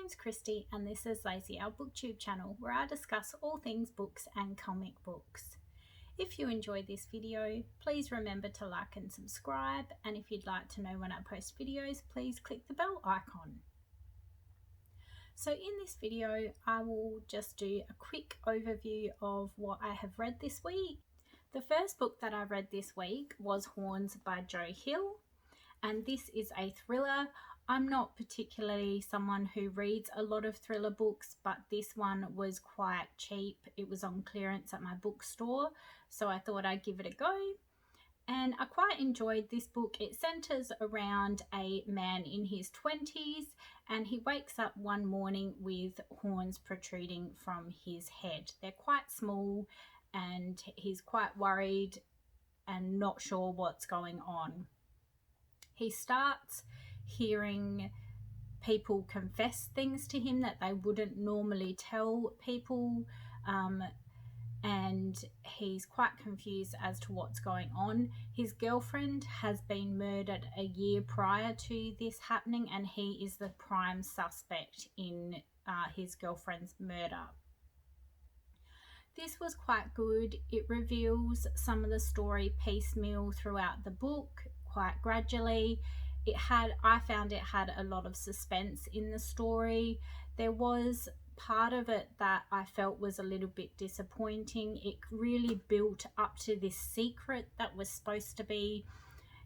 name's Christy and this is Lazy, our booktube channel where I discuss all things books and comic books. If you enjoyed this video, please remember to like and subscribe, and if you'd like to know when I post videos, please click the bell icon. So in this video, I will just do a quick overview of what I have read this week. The first book that I read this week was Horns by Joe Hill, and this is a thriller. I'm not particularly someone who reads a lot of thriller books, but this one was quite cheap. It was on clearance at my bookstore, so I thought I'd give it a go. And I quite enjoyed this book. It centers around a man in his 20s, and he wakes up one morning with horns protruding from his head. They're quite small, and he's quite worried and not sure what's going on. He starts hearing people confess things to him that they wouldn't normally tell people, and he's quite confused as to what's going on. His girlfriend has been murdered a year prior to this happening, and he is the prime suspect in his girlfriend's murder. This was quite good. It reveals some of the story piecemeal throughout the book, quite gradually. I found it had a lot of suspense in the story. There was part of it that I felt was a little bit disappointing. It really built up to this secret that was supposed to be,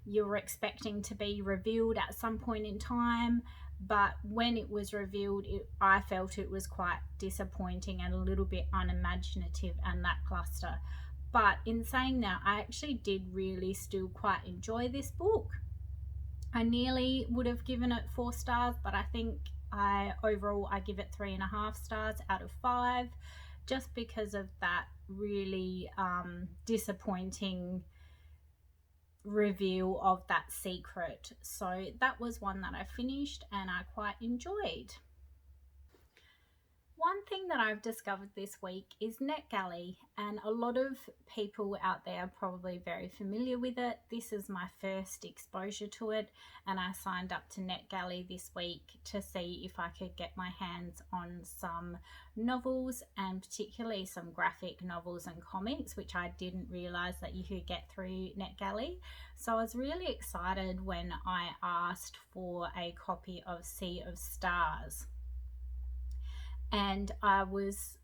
you were expecting to be revealed at some point in time, but when it was revealed, I felt it was quite disappointing and a little bit unimaginative and lackluster. But in saying that, I actually did really still quite enjoy this book. I nearly would have given it 4 stars, but I think overall I give it 3.5 stars out of 5, just because of that really disappointing reveal of that secret. So that was one that I finished and I quite enjoyed. One thing that I've discovered this week is NetGalley, and a lot of people out there are probably very familiar with it. This is my first exposure to it, and I signed up to NetGalley this week to see if I could get my hands on some novels, and particularly some graphic novels and comics, which I didn't realize that you could get through NetGalley. So I was really excited when I asked for a copy of Sea of Stars. And I was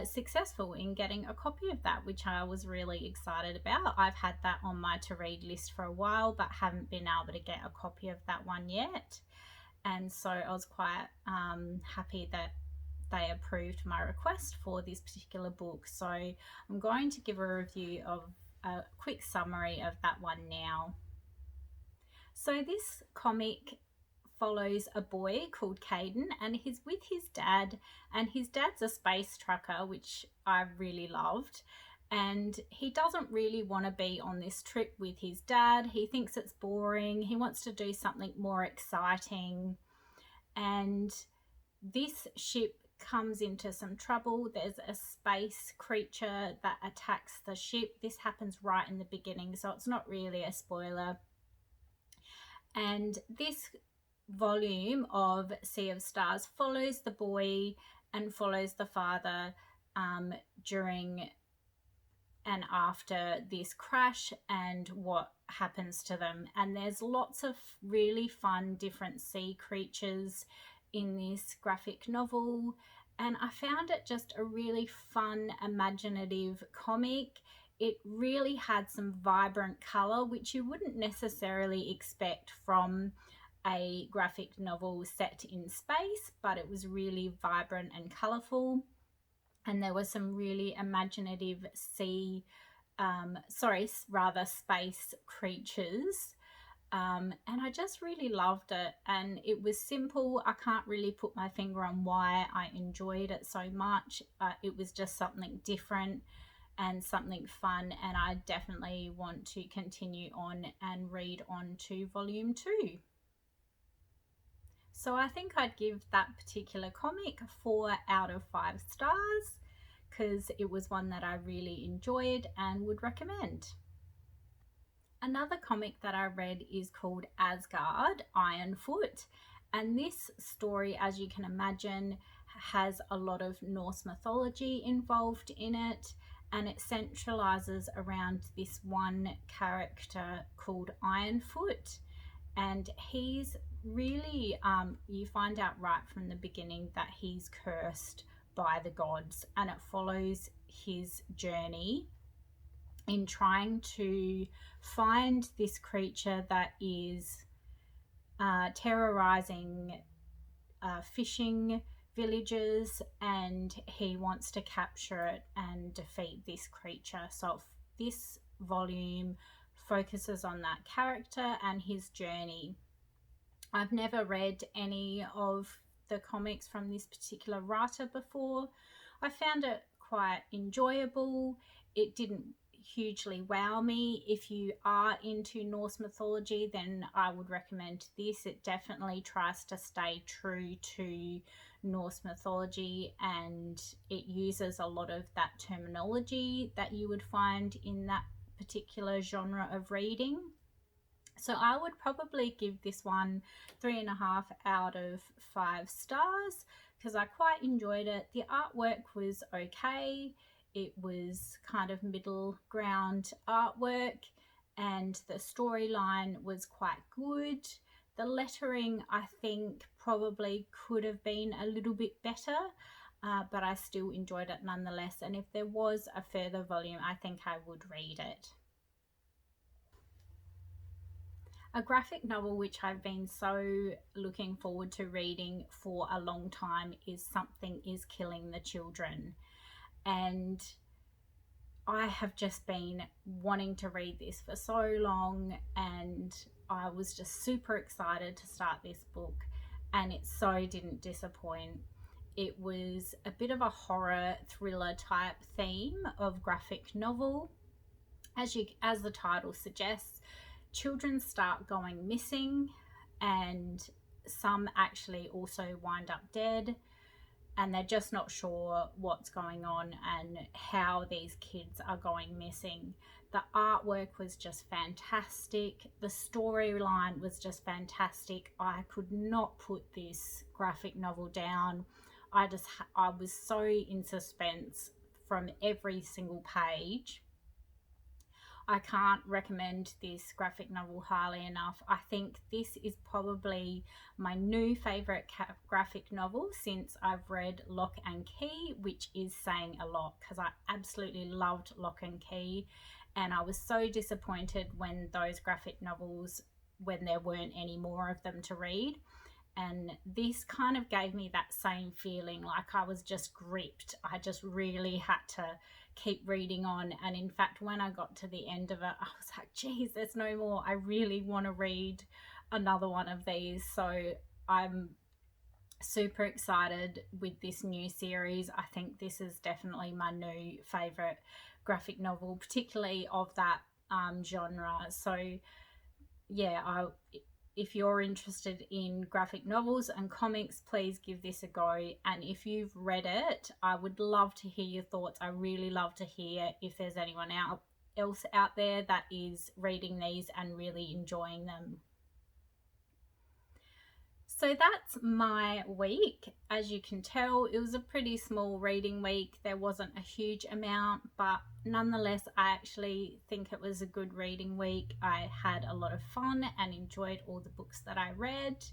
successful in getting a copy of that, which I was really excited about. I've had that on my to-read list for a while, but haven't been able to get a copy of that one yet. And so I was quite happy that they approved my request for this particular book. So I'm going to give a review of a quick summary of that one now. So this comic follows a boy called Caden, and he's with his dad, and his dad's a space trucker, which I really loved, and he doesn't really want to be on this trip with his dad. He thinks it's boring. He wants to do something more exciting, and this ship comes into some trouble. There's a space creature that attacks the ship. This happens right in the beginning, so it's not really a spoiler. And this volume of Sea of Stars follows the boy and follows the father during and after this crash and what happens to them. And there's lots of really fun different sea creatures in this graphic novel, and I found it just a really fun, imaginative comic. It really had some vibrant color, which you wouldn't necessarily expect from a graphic novel set in space, but it was really vibrant and colorful, and there were some really imaginative space creatures, and I just really loved it. And it was simple. I can't really put my finger on why I enjoyed it so much. It was just something different and something fun, and I definitely want to continue on and read on to volume 2. So I think I'd give that particular comic 4 out of 5 stars, because it was one that I really enjoyed and would recommend. Another comic that I read is called Asgard Ironfoot, And this story, as you can imagine, has a lot of Norse mythology involved in it, and it centralizes around this one character called Ironfoot. And he's really, you find out right from the beginning that he's cursed by the gods, and it follows his journey in trying to find this creature that is terrorizing fishing villages, and he wants to capture it and defeat this creature. So this volume focuses on that character and his journey. I've never read any of the comics from this particular writer before. I found it quite enjoyable. It didn't hugely wow me. If you are into Norse mythology, then I would recommend this. It definitely tries to stay true to Norse mythology, and it uses a lot of that terminology that you would find in that particular genre of reading. So I would probably give this one 3.5 out of 5 stars because I quite enjoyed it. The artwork was okay. It was kind of middle ground artwork, and the storyline was quite good. The lettering, I think, probably could have been a little bit better, but I still enjoyed it nonetheless. And if there was a further volume, I think I would read it. A graphic novel which I've been so looking forward to reading for a long time is Something is Killing the Children. And I have just been wanting to read this for so long, and I was just super excited to start this book, and it so didn't disappoint. It was a bit of a horror thriller type theme of graphic novel. As the title suggests, children start going missing, and some actually also wind up dead, and they're just not sure what's going on and how these kids are going missing. The artwork was just fantastic. The storyline was just fantastic. I could not put this graphic novel down. I was so in suspense from every single page. I can't recommend this graphic novel highly enough. I think this is probably my new favourite graphic novel since I've read Lock and Key, which is saying a lot because I absolutely loved Lock and Key, and I was so disappointed when those graphic novels, when there weren't any more of them to read. And this kind of gave me that same feeling, like I was just gripped. I just really had to keep reading on. And in fact, when I got to the end of it, I was like, geez, there's no more. I really want to read another one of these. So I'm super excited with this new series. I think this is definitely my new favorite graphic novel, particularly of that genre. So yeah, if you're interested in graphic novels and comics, please give this a go. And if you've read it, I would love to hear your thoughts. I really love to hear if there's anyone else out there that is reading these and really enjoying them. So that's my week. As you can tell, it was a pretty small reading week. There wasn't a huge amount, but nonetheless, I actually think it was a good reading week. I had a lot of fun and enjoyed all the books that I read.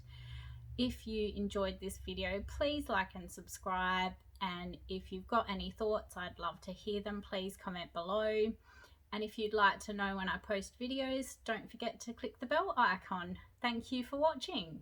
If you enjoyed this video, please like and subscribe. And if you've got any thoughts, I'd love to hear them. Please comment below. And if you'd like to know when I post videos, don't forget to click the bell icon. Thank you for watching.